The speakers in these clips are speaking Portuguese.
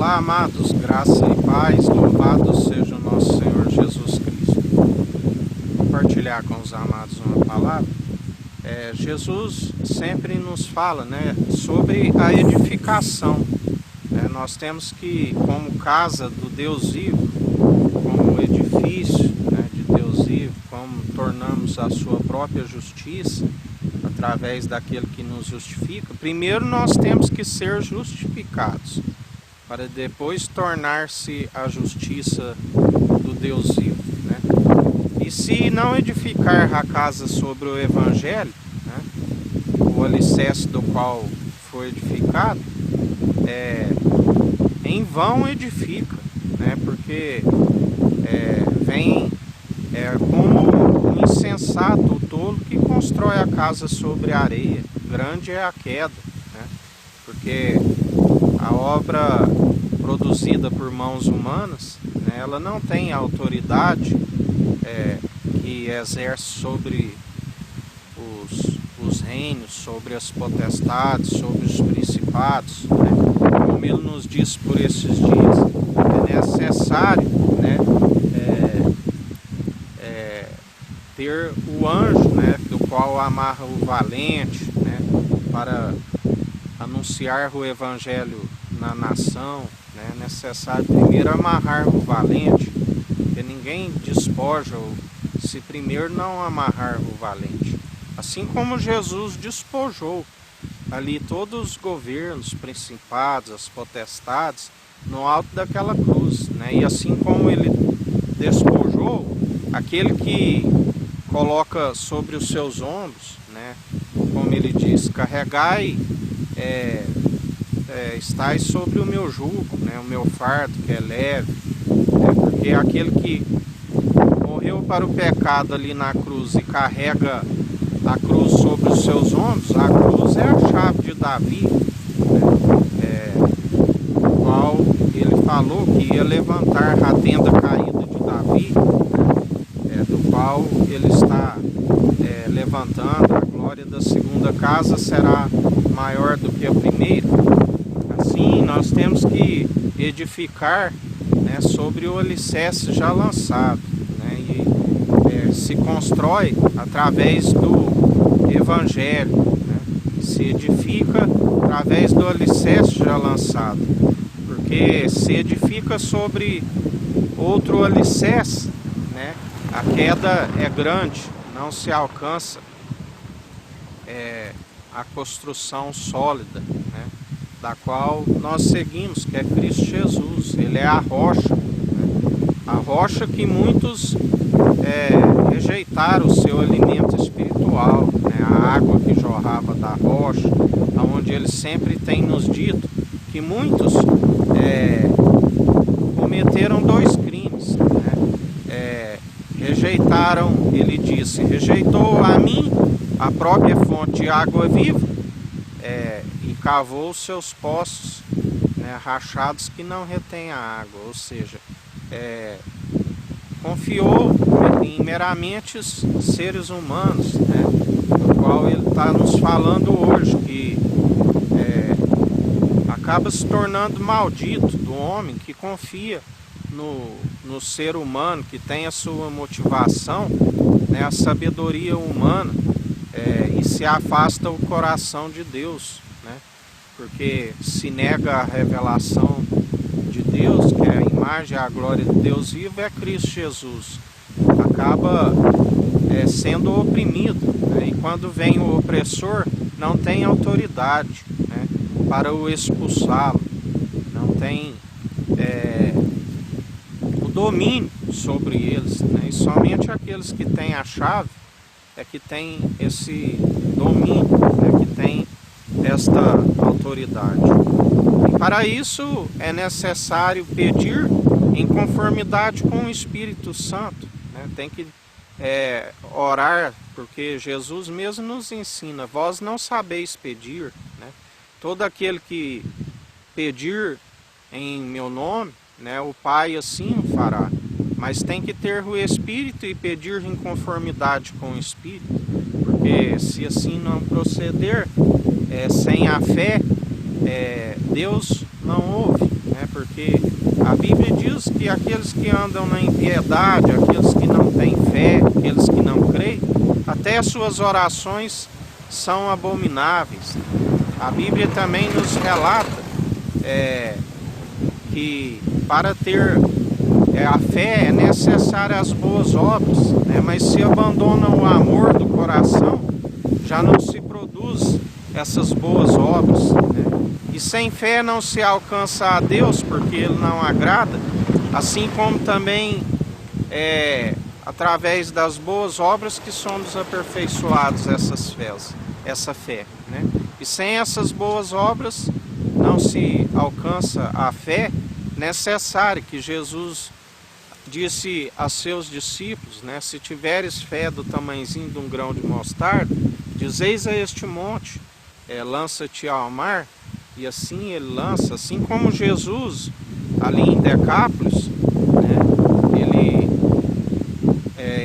Olá, amados, graça e paz, louvado seja o nosso Senhor Jesus Cristo. Vou compartilhar com os amados uma palavra. Jesus sempre nos fala, sobre a edificação. Nós temos que, como casa do Deus vivo, como edifício de Deus vivo, como tornamos a sua própria justiça, através daquele que nos justifica, primeiro nós temos que ser justificados, para depois tornar-se a justiça do Deus vivo. E se não edificar a casa sobre o Evangelho, o alicerce do qual foi edificado, em vão edifica, porque vem como um insensato, o tolo que constrói a casa sobre a areia. Grande é a queda, porque a obra produzida por mãos humanas, ela não tem a autoridade que exerce sobre os reinos, sobre as potestades, sobre os principados, como ele nos disse por esses dias. É necessário ter o anjo, do qual amarra o valente, para anunciar o evangelho na nação. É necessário primeiro amarrar o valente, porque ninguém despoja se primeiro não amarrar o valente. Assim como Jesus despojou ali todos os governos, principados, as potestades, no alto daquela cruz, E assim como ele despojou, aquele que coloca sobre os seus ombros, como ele diz, carregai, estais sobre o meu jugo, o meu fardo que é leve, porque aquele que morreu para o pecado ali na cruz e carrega a cruz sobre os seus ombros, a cruz é a chave de Davi, o qual ele falou que ia levantar a tenda caída de Davi, do qual ele está levantando. A glória da segunda casa será maior do que a primeira. Assim, nós temos que edificar sobre o alicerce já lançado, e se constrói através do Evangelho, se edifica através do alicerce já lançado, porque se edifica sobre outro alicerce, a queda é grande, não se alcança a construção sólida, da qual nós seguimos, que é Cristo Jesus. Ele é a rocha que muitos rejeitaram o seu alimento espiritual, a água que jorrava da rocha, onde ele sempre tem nos dito que muitos cometeram dois crimes, rejeitaram, ele disse, rejeitou a mim, a própria fonte de água viva, e cavou os seus poços, rachados que não retém a água, ou seja, confiou em meramente seres humanos, do qual ele está nos falando hoje, que acaba se tornando maldito do homem que confia no ser humano, que tem a sua motivação, a sabedoria humana, e se afasta o coração de Deus, porque se nega a revelação de Deus, que é a imagem, a glória de Deus vivo, é Cristo Jesus. Acaba sendo oprimido, e quando vem o opressor, não tem autoridade para o expulsá-lo, não tem o domínio sobre eles, e somente aqueles que têm a chave é que tem esse domínio, que tem esta autoridade. E para isso é necessário pedir em conformidade com o Espírito Santo, tem que orar, porque Jesus mesmo nos ensina, vós não sabeis pedir, todo aquele que pedir em meu nome, o Pai assim o fará, mas tem que ter o Espírito e pedir em conformidade com o Espírito, porque se assim não proceder, sem a fé, Deus não ouve, Porque a Bíblia diz que aqueles que andam na impiedade, aqueles que não têm fé, aqueles que não creem, até suas orações são abomináveis. A Bíblia também nos relata que para ter a fé é necessária as boas obras, né? Mas se abandona o amor do coração, já não se produz essas boas obras, né? E sem fé não se alcança a Deus, porque Ele não agrada, assim como também através das boas obras que somos aperfeiçoados essa fé, né? E sem essas boas obras não se alcança a fé necessária que Jesus disse a seus discípulos, né? Se tiveres fé do tamanhozinho de um grão de mostarda, dizeis a este monte, lança-te ao mar, e assim ele lança, assim como Jesus ali em Decápolis, né? Ele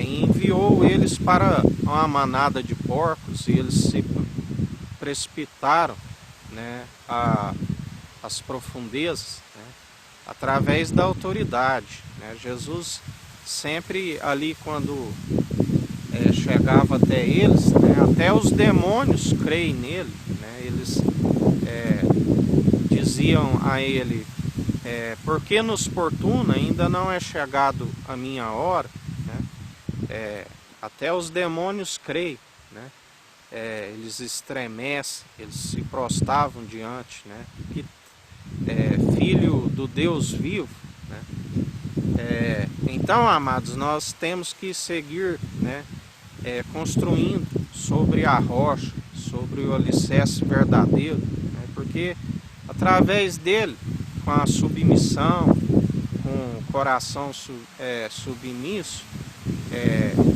enviou eles para uma manada de porcos e eles se precipitaram, né, às profundezas, né, através da autoridade, né? Jesus sempre ali quando chegava até eles, né, até os demônios creem nele, né? Eles diziam a ele, por que nos importuna, ainda não é chegado a minha hora, né? Até os demônios creem, né? Eles estremecem, eles se prostravam diante, né? Que filho do Deus vivo, né? Então, amados, nós temos que seguir, né, construindo sobre a rocha, sobre o alicerce verdadeiro, né? Porque através dele, com a submissão, com o coração submisso,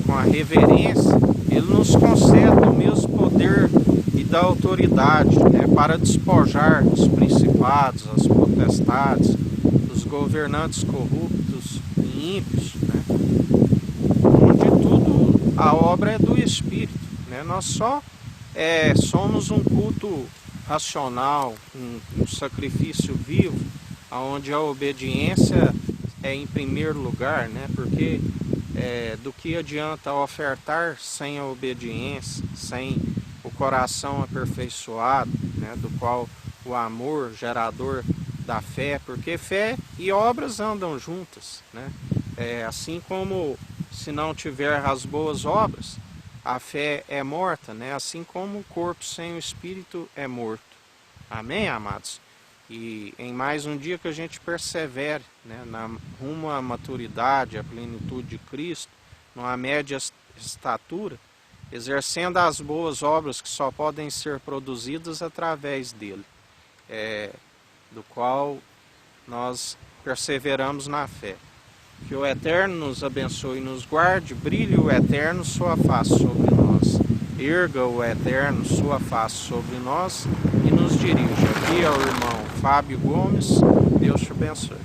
com a reverência, ele nos concede o mesmo poder e da autoridade, né, para despojar os principados, as potestades, os governantes corruptos e ímpios, né, onde tudo a obra é do Espírito, né? Nós só somos um culto racional, um sacrifício vivo, onde a obediência é em primeiro lugar, né? Porque do que adianta ofertar sem a obediência, sem o coração aperfeiçoado, né? Do qual o amor gerador da fé, porque fé e obras andam juntas, né? Assim como se não tiver as boas obras, a fé é morta, né? Assim como o corpo sem o espírito é morto. Amém, amados? E em mais um dia que a gente persevere, né, rumo à maturidade, à plenitude de Cristo, numa média estatura, exercendo as boas obras que só podem ser produzidas através dele, do qual nós perseveramos na fé. Que o Eterno nos abençoe e nos guarde, brilhe o Eterno sua face sobre nós, erga o Eterno sua face sobre nós e nos dirija. Aqui é o irmão Fábio Gomes, Deus te abençoe.